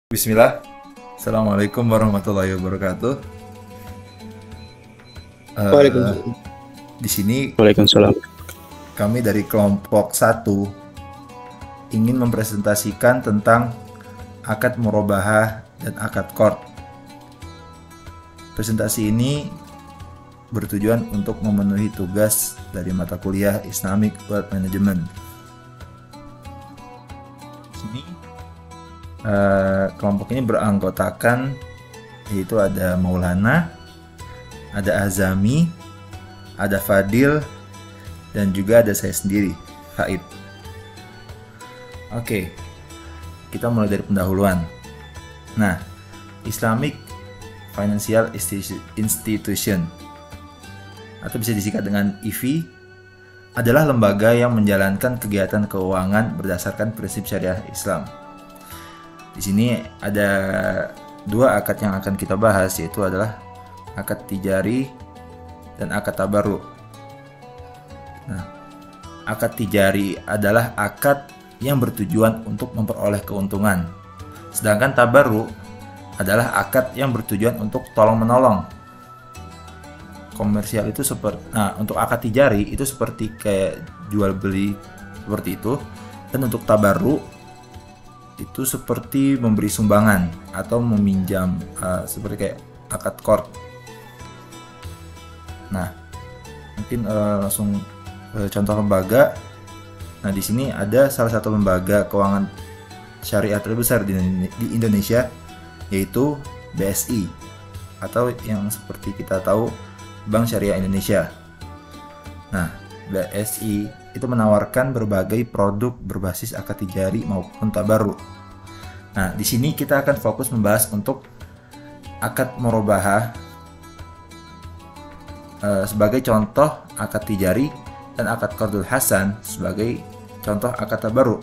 Bismillah. Assalamualaikum warahmatullahi wabarakatuh. Eh, Waalaikumsalam. di sini Waalaikumsalam. kami dari kelompok satu ingin mempresentasikan tentang akad murabahah dan akad qard. Presentasi ini bertujuan untuk memenuhi tugas dari mata kuliah Islamic Wealth Management. Di sini kelompok ini beranggotakan yaitu ada Maulana, ada Azami, ada Fadil, dan juga ada saya sendiri, Faid. Oke, kita mulai dari pendahuluan. Nah, Islamic Financial Institution atau bisa disingkat dengan IFI adalah lembaga yang menjalankan kegiatan keuangan berdasarkan prinsip syariah Islam. Di sini ada dua akad yang akan kita bahas, yaitu adalah akad tijari dan akad tabarru. Nah, akad tijari adalah akad yang bertujuan untuk memperoleh keuntungan. Sedangkan tabarru adalah akad yang bertujuan untuk tolong-menolong. Komersial itu seperti, untuk akad tijari itu seperti kayak jual beli seperti itu, dan untuk tabarru itu seperti memberi sumbangan atau meminjam, seperti kayak akad qard. Nah, mungkin langsung contoh lembaga. Nah, di sini ada salah satu lembaga keuangan syariah terbesar di Indonesia, yaitu BSI atau yang seperti kita tahu Bank Syariah Indonesia. Nah, BSI itu menawarkan berbagai produk berbasis akad tijari maupun tabarru. Nah, di sini kita akan fokus membahas untuk akad murabahah sebagai contoh akad tijari dan akad qardul hasan sebagai contoh akad tabarru.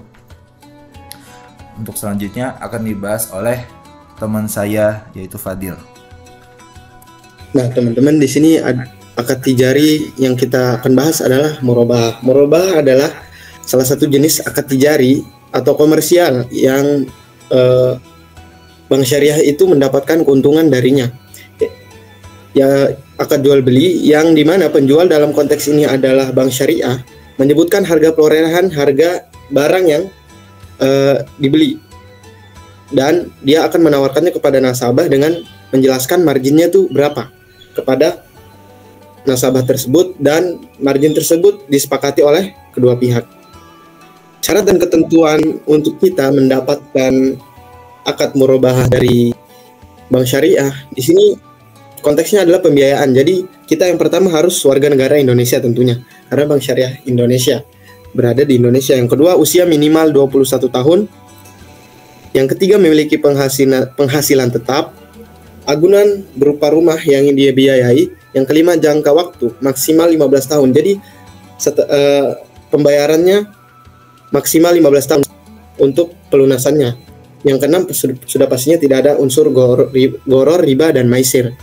Untuk selanjutnya akan dibahas oleh teman saya yaitu Fadil. Nah, teman-teman, di sini akad tijari yang kita akan bahas adalah murabahah. Murabahah adalah salah satu jenis akad tijari atau komersial yang bank syariah itu mendapatkan keuntungan darinya. Ya, akad jual beli yang dimana penjual dalam konteks ini adalah bank syariah menyebutkan harga perolehan harga barang yang dibeli, dan dia akan menawarkannya kepada nasabah dengan menjelaskan marginnya tuh berapa kepada nasabah tersebut, dan margin tersebut disepakati oleh kedua pihak. Syarat dan ketentuan untuk kita mendapatkan akad murabahah dari bank syariah di sini konteksnya adalah pembiayaan. Jadi kita yang pertama harus warga negara Indonesia tentunya, karena bank syariah Indonesia berada di Indonesia. Yang kedua, usia minimal 21 tahun. Yang ketiga, memiliki penghasilan tetap. Agunan berupa rumah yang dia biayai. Yang kelima, jangka waktu maksimal 15 tahun. Jadi pembayarannya maksimal 15 tahun untuk pelunasannya. Yang keenam, sudah pastinya tidak ada unsur goror, riba, dan maisir.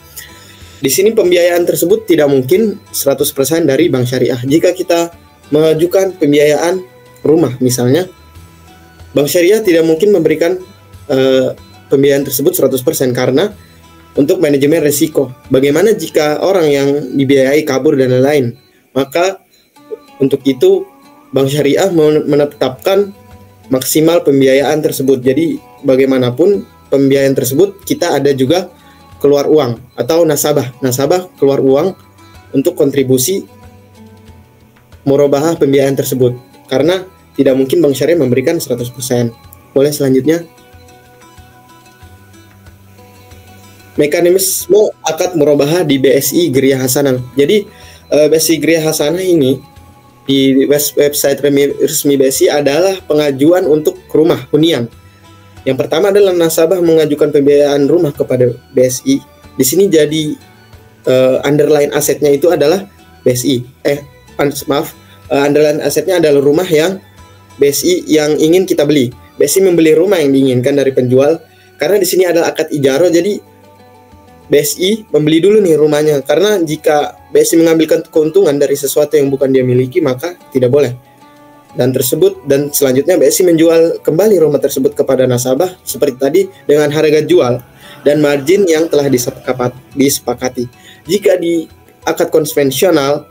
Di sini pembiayaan tersebut tidak mungkin 100% dari bank syariah. Jika kita mengajukan pembiayaan rumah misalnya, bank syariah tidak mungkin memberikan pembiayaan tersebut 100% karena untuk manajemen risiko. Bagaimana jika orang yang dibiayai kabur dan lain-lain? Maka untuk itu bank syariah menetapkan maksimal pembiayaan tersebut. Jadi bagaimanapun pembiayaan tersebut kita ada juga keluar uang atau nasabah keluar uang untuk kontribusi murabahah pembiayaan tersebut, karena tidak mungkin bank syariah memberikan 100%. Boleh selanjutnya. Mekanisme akad murabahah di BSI Geria Hasanah. Jadi BSI Geria Hasanah ini di website resmi BSI adalah pengajuan untuk rumah hunian. Yang pertama adalah nasabah mengajukan pembiayaan rumah kepada BSI. Di sini jadi underline asetnya itu adalah BSI. Underline asetnya adalah rumah yang BSI yang ingin kita beli. BSI membeli rumah yang diinginkan dari penjual. Karena di sini adalah akad ijarah, jadi BSI membeli dulu nih rumahnya. Karena jika BSI mengambilkan keuntungan dari sesuatu yang bukan dia miliki, maka tidak boleh. dan selanjutnya BSI menjual kembali rumah tersebut kepada nasabah seperti tadi dengan harga jual dan margin yang telah disepakati. Jika di akad konvensional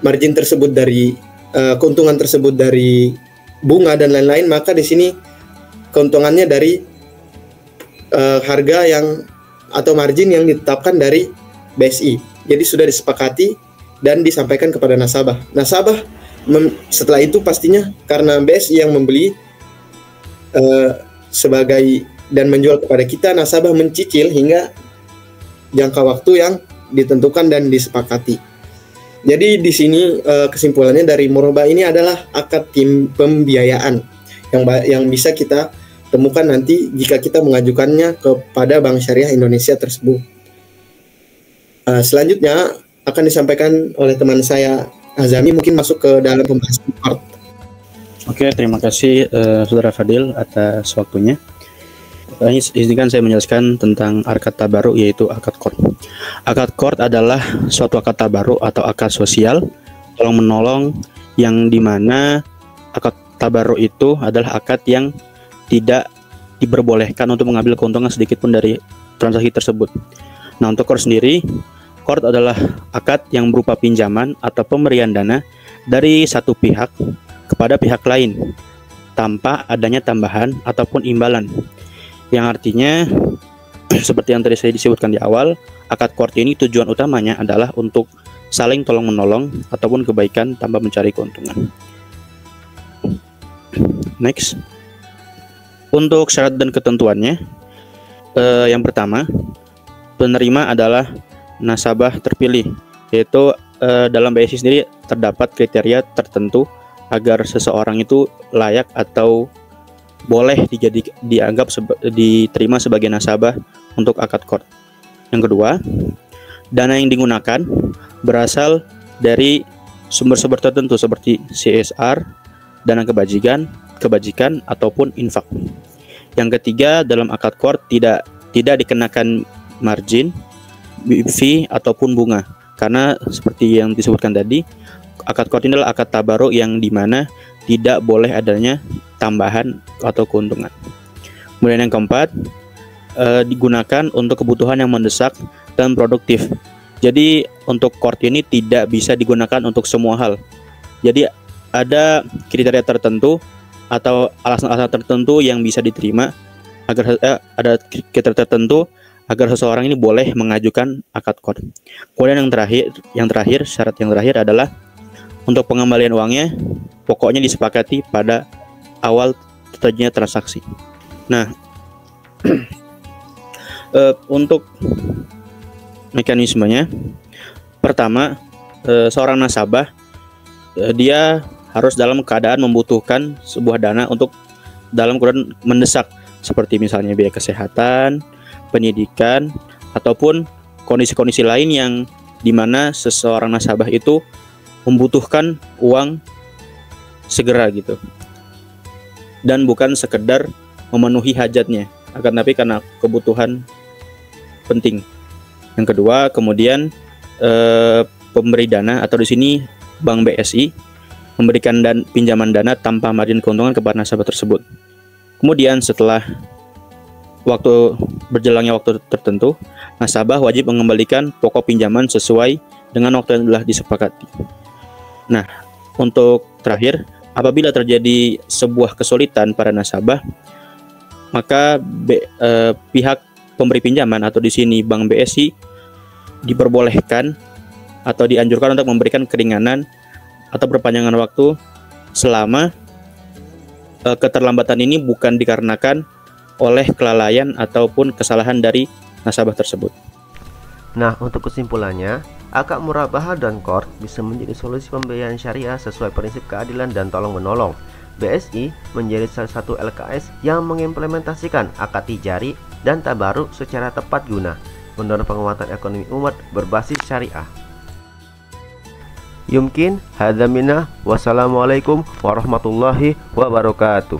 margin tersebut dari keuntungan tersebut dari bunga dan lain-lain, maka di sini keuntungannya dari harga yang atau margin yang ditetapkan dari BSI. Jadi sudah disepakati dan disampaikan kepada nasabah. Nasabah setelah itu pastinya karena BSI yang membeli sebagai dan menjual kepada kita, nasabah mencicil hingga jangka waktu yang ditentukan dan disepakati. Jadi di sini kesimpulannya dari murabah ini adalah akad tim pembiayaan yang bisa kita temukan nanti jika kita mengajukannya kepada Bank Syariah Indonesia tersebut. Selanjutnya akan disampaikan oleh teman saya Azami, mungkin masuk ke dalam pembahasan qard. Oke, terima kasih Saudara Fadil atas waktunya. Izinkan saya menjelaskan tentang akad tabaruk, yaitu akad qard. Akad qard adalah suatu akad tabaruk atau akad sosial tolong menolong, yang dimana akad tabaruk itu adalah akad yang tidak diperbolehkan untuk mengambil keuntungan sedikit pun dari transaksi tersebut. Nah, untuk qard sendiri, qard adalah akad yang berupa pinjaman atau pemberian dana dari satu pihak kepada pihak lain tanpa adanya tambahan ataupun imbalan. Yang artinya seperti yang tadi saya disebutkan di awal, akad qard ini tujuan utamanya adalah untuk saling tolong menolong ataupun kebaikan tanpa mencari keuntungan. Next. Untuk syarat dan ketentuannya, yang pertama, penerima adalah nasabah terpilih, yaitu dalam BSI sendiri terdapat kriteria tertentu agar seseorang itu layak atau boleh dianggap diterima sebagai nasabah untuk akad qard. Yang kedua, dana yang digunakan berasal dari sumber-sumber tertentu seperti CSR, dana kebajikan ataupun infak. Yang ketiga, dalam akad qard tidak dikenakan margin, fee ataupun bunga, karena seperti yang disebutkan tadi, akad qard ini adalah akad tabaruk yang dimana tidak boleh adanya tambahan atau keuntungan. Kemudian yang keempat, digunakan untuk kebutuhan yang mendesak dan produktif. Jadi untuk qard ini tidak bisa digunakan untuk semua hal. Jadi ada kriteria tertentu atau alasan-alasan tertentu yang bisa diterima agar ada kriteria tertentu agar seseorang ini boleh mengajukan akad qard. Kemudian yang terakhir, syarat yang terakhir adalah untuk pengembalian uangnya pokoknya disepakati pada awal terjadinya transaksi. Nah, untuk mekanismenya, pertama, seorang nasabah dia harus dalam keadaan membutuhkan sebuah dana untuk dalam keadaan mendesak, seperti misalnya biaya kesehatan, pendidikan, ataupun kondisi-kondisi lain yang dimana seseorang nasabah itu membutuhkan uang segera gitu, dan bukan sekedar memenuhi hajatnya, akan tapi karena kebutuhan penting. Yang kedua, kemudian pemberi dana atau di sini Bank BSI memberikan pinjaman dana tanpa margin keuntungan kepada nasabah tersebut. Kemudian setelah berjalannya waktu tertentu, nasabah wajib mengembalikan pokok pinjaman sesuai dengan waktu yang telah disepakati. Nah, untuk terakhir, apabila terjadi sebuah kesulitan pada nasabah, maka pihak pemberi pinjaman atau di sini Bank BSI diperbolehkan atau dianjurkan untuk memberikan keringanan atau perpanjangan waktu selama keterlambatan ini bukan dikarenakan oleh kelalaian ataupun kesalahan dari nasabah tersebut. Nah, untuk kesimpulannya, akad murabahah dan qard bisa menjadi solusi pembiayaan syariah sesuai prinsip keadilan dan tolong-menolong. BSI menjadi salah satu LKS yang mengimplementasikan akad tijari dan tabaruk secara tepat guna mendorong penguatan ekonomi umat berbasis syariah. Yumkin hadza minna, wassalamualaikum warahmatullahi wabarakatuh.